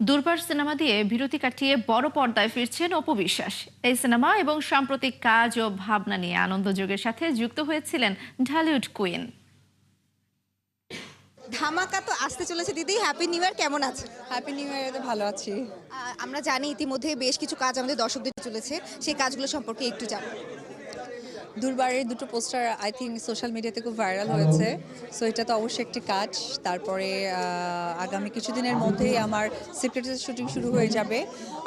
দুর্বার সিনেমা দিয়ে বিরতি কাটিয়ে বড় পর্দায় ফিরছেন অপু বিশ্বাস। এই সিনেমা এবং সাম্প্রতিক কাজ ও ভাবনা নিয়ে আনন্দযোগের সাথে যুক্ত হয়েছিলেন ঢালিউড কুইন। ধামাকা তো আসতে চলেছে দিদি, হ্যাপি নিউ ইয়ার, কেমন আছে? হ্যাপি নিউ ইয়ারে ভালো আছি। আমরা জানি ইতিমধ্যে বেশ কিছু কাজ আমাদের দর্শকদের চলেছে, সেই কাজগুলো সম্পর্কে একটু জানবো। দুর্বারের দুটো পোস্টার আই থিঙ্ক সোশ্যাল মিডিয়াতে খুব ভাইরাল হয়েছে। সো এটা তো অবশ্যই একটি কাজ। তারপরে আগামী কিছুদিনের মধ্যেই আমার সিক্রেটের শুটিং শুরু হয়ে যাবে।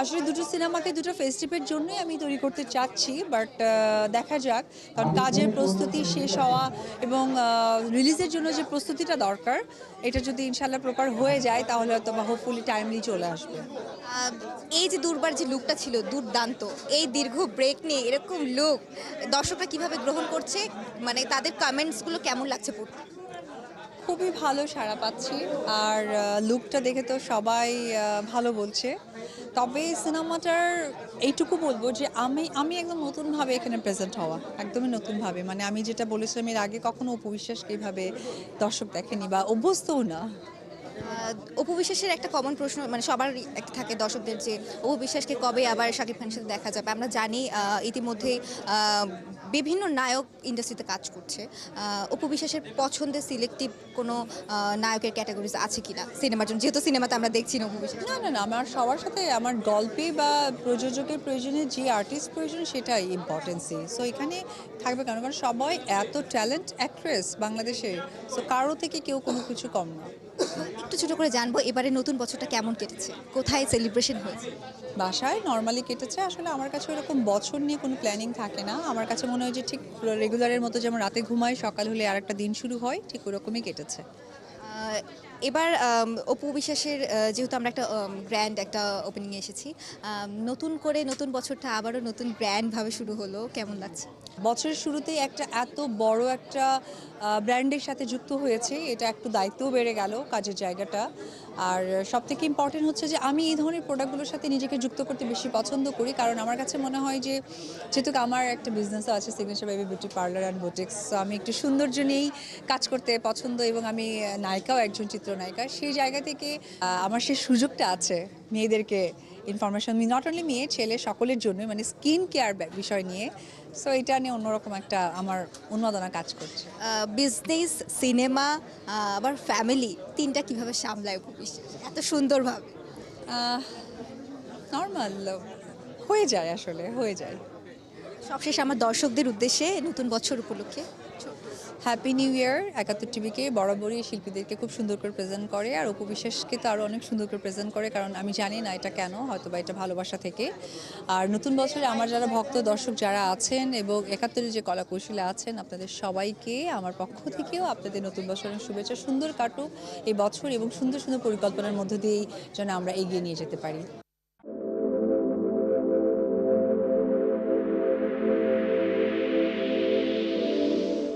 আসলে দুটো সিনেমাকে দুটো ফেস্টিভের জন্যই আমি তৈরি করতে চাচ্ছি, বাট দেখা যাক, কারণ কাজের প্রস্তুতি শেষ হওয়া এবং রিলিজের জন্য যে প্রস্তুতিটা দরকার, এটা যদি ইনশাল্লাহ প্রপার হয়ে যায় তাহলে হয়তো বা হোপফুলি টাইমলি চলে আসবে। এই যে দুর্বার যে লুকটা ছিল দুর্দান্ত, এই দীর্ঘ ব্রেক নিয়ে এরকম লুক দর্শকরা কিভাবে গ্রহণ করছে, মানে তাদের কমেন্টসগুলো কেমন লাগছে পড়তে? খুবই ভালো সাড়া পাচ্ছি, আর লুকটা দেখে তো সবাই ভালো বলছে। তবে সিনেমাটার এইটুকু বলবো যে আমি আমি একদম নতুনভাবে এখানে প্রেজেন্ট হওয়া, একদমই নতুনভাবে, মানে আমি যেটা বলেছিলাম এর আগে কখনো অপু বিশ্বাসকে এইভাবে দর্শক দেখেনি বা অভ্যস্তও না। অপু বিশ্বাসের একটা কমন প্রশ্ন, মানে সবার একটা থাকে দর্শকদের, যে অপু বিশ্বাসকে কবে আবার শাকিব খানের সাথে দেখা যাবে। আমরা জানি ইতিমধ্যে বিভিন্ন নায়ক ইন্ডাস্ট্রিতে কাজ করছে। অপু বিশ্বাসের পছন্দের সিলেক্টিভ কোনো নায়কের ক্যাটাগরিজ আছে কিনা সিনেমার জন্য, যেহেতু সিনেমাতে আমরা দেখছি না অপু বিশ্বাস? না না না, আমার সবার সাথে আমার গল্পে বা প্রযোজকের প্রয়োজনে যে আর্টিস্ট প্রয়োজন সেটাই ইম্পর্টেন্সি। সো এখানে থাকবে কেন, কারণ সবাই এত ট্যালেন্ট অ্যাক্ট্রেস বাংলাদেশে। সো কারো থেকে কেউ কোনো কিছু কম না। একটু ছোট করে জানবো, এবারে নতুন বছরটা কেমন কেটেছে, কোথায় সেলিব্রেশন হয়েছে? বাসায় নর্মালি কেটেছে। আসলে আমার কাছে ওরকম বছর নিয়ে কোনো প্ল্যানিং থাকে না। আমার কাছে মনে হয় যে ঠিক রেগুলারের মতো যেমন রাতে ঘুমাই, সকাল হলে আর একটা দিন শুরু হয়, ঠিক ওরকমই কেটেছে। আহ, এবার অপু বিশ্বাসের যেহেতু আমরা একটা গ্র্যান্ড একটা ওপেনিং এসেছি, নতুন করে নতুন বছরটা আবারও নতুন গ্র্যান্ডভাবে শুরু হলো, কেমন লাগছে? বছরের শুরুতেই একটা এত বড় একটা ব্র্যান্ডের সাথে যুক্ত হয়েছে, এটা একটু দায়িত্বও বেড়ে গেল কাজের জায়গাটা। আর সবথেকে ইম্পর্টেন্ট হচ্ছে যে আমি এই ধরনের প্রোডাক্টগুলোর সাথে নিজেকে যুক্ত করতে বেশি পছন্দ করি, কারণ আমার কাছে মনে হয় যে যেহেতু আমার একটা বিজনেসও আছে, signature baby beauty parlour and boutiques, so আমি একটু সৌন্দর্য নিয়েই কাজ করতে পছন্দ, এবং আমি নায়িকাও, একজন চিত্রনায়িকা। সেই জায়গা থেকে আমার সেই সুযোগটা আছে মেয়েদেরকে ইনফরমেশন, নট অনলি মেয়ে ছেলে সকলের জন্য, মানে স্কিন কেয়ার বিষয় নিয়ে। সো এটা নিয়ে অন্যরকম একটা আমার উন্মাদনা কাজ করছে। বিজনেস, সিনেমা, আবার ফ্যামিলি, তিনটা কিভাবে সামলায় অপু বিশ্বাস এত সুন্দরভাবে? নর্মাল হয়ে যায়, আসলে হয়ে যায়। সবশেষে আমার দর্শকদের উদ্দেশ্যে নতুন বছর উপলক্ষে হ্যাপি নিউ ইয়ার। ৭১ টিভিকে বরাবরই শিল্পীদেরকে খুব সুন্দর করে প্রেজেন্ট করে, আর অপু বিশ্বাসকে তো আরও অনেক সুন্দর করে প্রেজেন্ট করে, কারণ আমি জানি না এটা কেন, হয়তো বা এটা ভালোবাসা থেকে। আর নতুন বছরে আমার যারা ভক্ত দর্শক যারা আছেন এবং ৭১-এর যে কলা কৌশলে আছেন, আপনাদের সবাইকে আমার পক্ষ থেকেও আপনাদের নতুন বছরের শুভেচ্ছা। সুন্দর কাটুক এই বছর, এবং সুন্দর সুন্দর পরিকল্পনার মধ্য দিয়েই যেন আমরা এগিয়ে নিয়ে যেতে পারি।